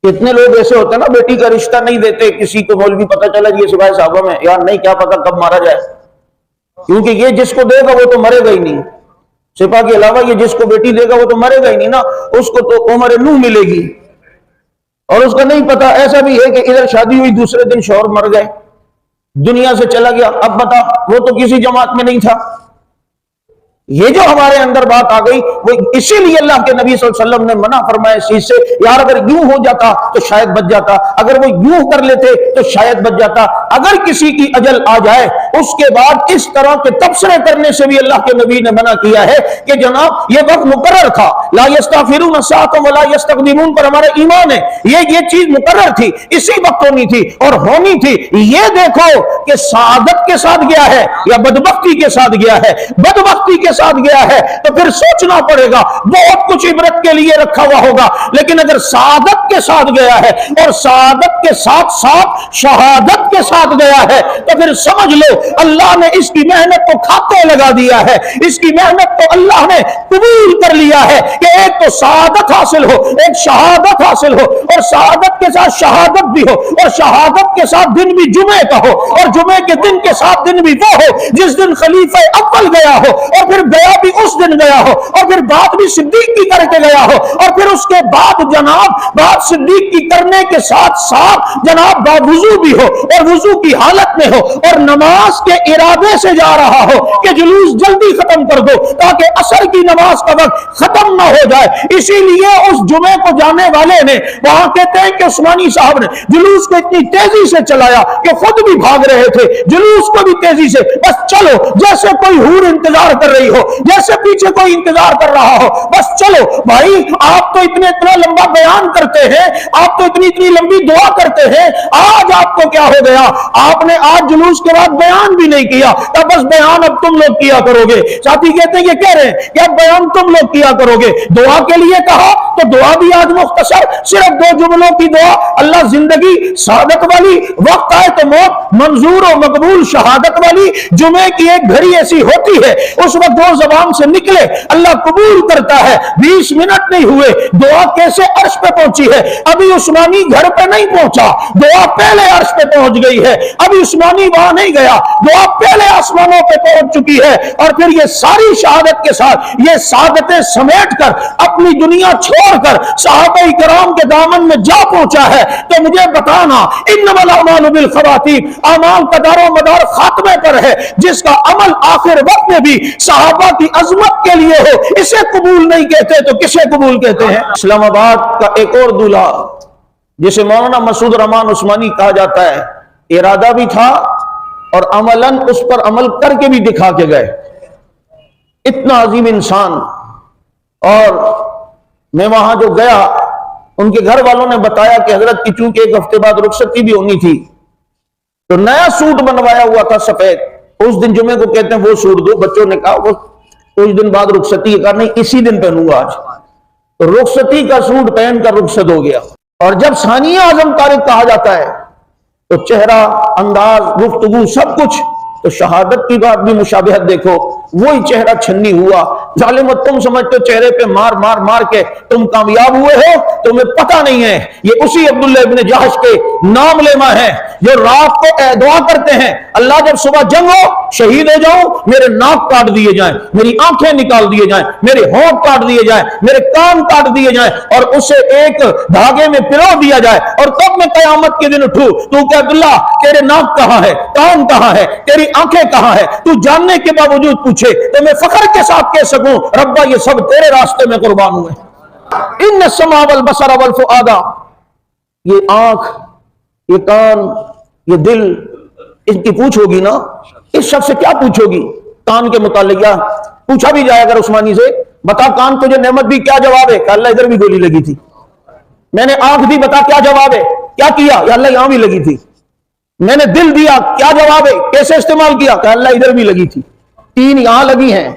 कितने लोग ऐसे होते हैं ना, बेटी का रिश्ता नहीं देते किसी को, मौलवी पता चला ये सिपाही साहबों में, यार नहीं, क्या पता कब मारा जाए, क्योंकि ये जिसको देगा वो तो मरेगा ही नहीं। सिपा के अलावा ये जिसको बेटी देगा वो तो मरेगा ही नहीं ना, उसको तो उम्र नूह मिलेगी। और उसका नहीं पता, ऐसा भी है कि इधर शादी हुई, दूसरे दिन शौहर मर गए, दुनिया से चला गया। अब बता, वो तो किसी जमात में नहीं था। ये जो हमारे अंदर बात आ गई, वो इसीलिए अल्लाह के नबी सल्लल्लाहु अलैहि वसल्लम ने मना फरमाया इस चीज से, यार अगर यूं हो जाता तो शायद बच जाता, अगर वो यूं कर लेते तो शायद बच जाता। अगर किसी की अजल आ जाए उसके बाद इस तरह के तबसरे करने से भी अल्लाह के नबी ने मना किया है कि जनाब ये वक्त मुकर्रर था, ला यस्तगफिरून साअतन वला यस्तक़दिमून पर हमारा ईमान है, ये चीज मुकर्रर थी, इसी वक्त होनी थी और होनी थी। ये देखो कि सादत के साथ गया है या बदबख्ती के साथ गया है। बदबख्ती के साथ गया है तो फिर सोचना पड़ेगा, बहुत कुछ इबरत के लिए रखा हुआ होगा। लेकिन अगर सादत के साथ गया है और सादत के साथ साथ शहादत के साथ गया है तो फिर समझ लो अल्लाह ने इसकी मेहनत को खाते लगा दिया है, इसकी मेहनत तो अल्लाह ने कबूल कर लिया है कि एक तो सादत हासिल हो, एक शहादत हासिल हो, और शहादत के साथ शहादत भी हो, और शहादत के साथ दिन भी जुमे का हो, और जुमे के दिन के साथ दिन भी वो हो जिस दिन खलीफा अव्वल गया हो, और फिर गया भी उस दिन गया हो, और फिर बात भी सिद्दीक की करके गया हो, और फिर उसके बाद जनाब बात सिद्दीक की करने के साथ साथ जनाब बावुजू भी हो, और वुजू की हालत में हो, और नमाज के इरादे से जा रहा हो कि जुलूस जल्दी खत्म कर दो ताकि असर की नमाज का वक्त खत्म ना हो जाए। इसीलिए उस जुमे को जाने वाले ने, वहां कहते हैं कि उस्मानी साहब ने जुलूस को इतनी तेजी से चलाया कि खुद भी भाग रहे थे, जुलूस को भी तेजी से, बस चलो जैसे कोई हूर इंतजार कर रही हो, जैसे पीछे कोई इंतजार कर रहा हो, बस चलो भाई। आप तो इतना लंबा बयान करते हैं, आप तो इतनी लंबी दुआ करते हैं, आज आपको क्या हो गया? आपने आज जुलूस के बाद बयान भी नहीं किया, तब बस बयान अब तुम लोग किया करोगे। साथी कहते हैं, ये कह रहे हैं कि अब बयान तुम लोग किया करोगे। दुआ के लिए कहा तो दुआ भी आज मुख्तसर, सिर्फ 2 जुमलों की दुआ, अल्लाह जिंदगी सादत वाली, वक्त आए तो मौत मंजूर और मकबूल शहादत वाली। जुमे की एक घड़ी ऐसी होती है उस वक्त वो जबान से निकले अल्लाह कबूल करता है। 20 मिनट नहीं हुए, दुआ कैसे अर्श पे पहुंची है। अभी उस्मानी घर पे नहीं पहुंचा, दुआ पहले अर्श पे पहुंच गई है। अभी उस्मानी वहां नहीं गया, दुआ पहले आसमानों पे पहुंच चुकी है। और फिर ये सारी शहादत के साथ ये सादतें समेट कर अपनी दुनिया छोड़कर सहाबा इकराम के दामन में जा पहुंचा है। तो मुझे बताना, इन्नमल अमालु बिल खवातीम, अमाल का दारो मदार खात्मे पर है। जिसका अमल आखिर वक्त में भी सहाबा की अजमत के लिए हो, इसे कबूल नहीं कहते तो किसे कबूल कहते हैं? इस्लामाबाद का एक और दूल्हा जिसे मौलाना मसूद रहमान उस्मानी कहा जाता है, इरादा भी था और अमलन उस पर अमल करके भी दिखा के गए। इतना अजीम इंसान। और मैं वहां जो गया, उनके घर वालों ने बताया कि हजरत की चूंकि 1 हफ्ते बाद रुखसती भी होनी थी, तो नया सूट बनवाया हुआ था सफेद। उस दिन जुमे को कहते हैं वो सूट दो। बच्चों ने कहा वो कुछ दिन बाद रुखसती, कहा नहीं इसी दिन पहनूंगा आज। तो रुखसती का सूट पहनकर रुखसत हो गया। और जब सानिया आजम तारिक कहा जाता है तो चेहरा, अंदाज, गुफ्तगू सब कुछ, तो शहादत की बात भी मुशाबिहत देखो, वही चेहरा छन्नी हुआ। जालिम, तुम समझते हो चेहरे पे मार मार मार के तुम कामयाब हुए हो, तुम्हें पता नहीं है ये उसी अब्दुल्लाह इब्न जहश के नाम लेमा है जो रात को दुआ करते हैं, अल्लाह जब सुबह जंग हो, शहीद हो जाऊं, मेरे नाक काट दिए जाएं, मेरी आंखें निकाल दिए जाएं, मेरे होंठ काट दिए जाएं, मेरे कान काट दिए जाएं, और उसे एक धागे में पिरो दिया जाए, और तब मैं कयामत के दिन उठूं। तू क्या अब्दुल्ला, तेरे नाक कहां है, कान कहां है, तेरी आंखें कहां है? तू जानने के बावजूद पूछे तो मैं फख्र के साथ कह सकूं, रब्बा ये सब तेरे रास्ते में कुर्बान हुए। इन्न समा वल बसर वल फुआदा, ये आंख, ये कान, ये दिल, इनकी पूछोगी ना, इस शख्स से क्या पूछोगी? कान के मुतालिक या पूछा भी जाए अगर उस्मानी से, बता कान तुझे नेमत दी, क्या जवाब है? अल्लाह इधर भी गोली लगी थी। मैंने आंख दी, बता क्या जवाब है? क्या किया? अल्लाह यहां भी लगी थी। मैंने दिल दिया, क्या जवाब है? कैसे इस्तेमाल किया? अल्लाह इधर भी लगी थी। 3 यहां लगी हैं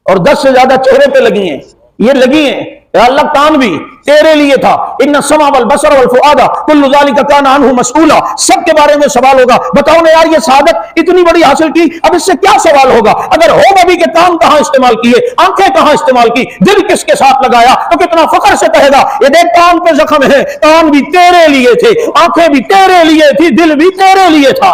और 10 से ज्यादा चेहरे पे लगी हैं। ये लगी हैं اے اللہ کان بھی تیرے لیے تھا، ان السمع والبصر والفؤاد کل ذلک کان عنہ مسئولا، سب کے بارے میں سوال ہوگا۔ بتاؤ نا یار، یہ سعادت اتنی بڑی حاصل کی، اب اس سے کیا سوال ہوگا؟ اگر ہوگا بھی کہ کان کہاں استعمال کیے، آنکھیں کہاں استعمال کی، دل کس کے ساتھ لگایا، تو کتنا فخر سے کہے گا یہ دیکھ کان پہ زخم ہے، کان بھی تیرے لیے تھے، آنکھیں بھی تیرے لیے تھی، دل بھی تیرے لیے تھا۔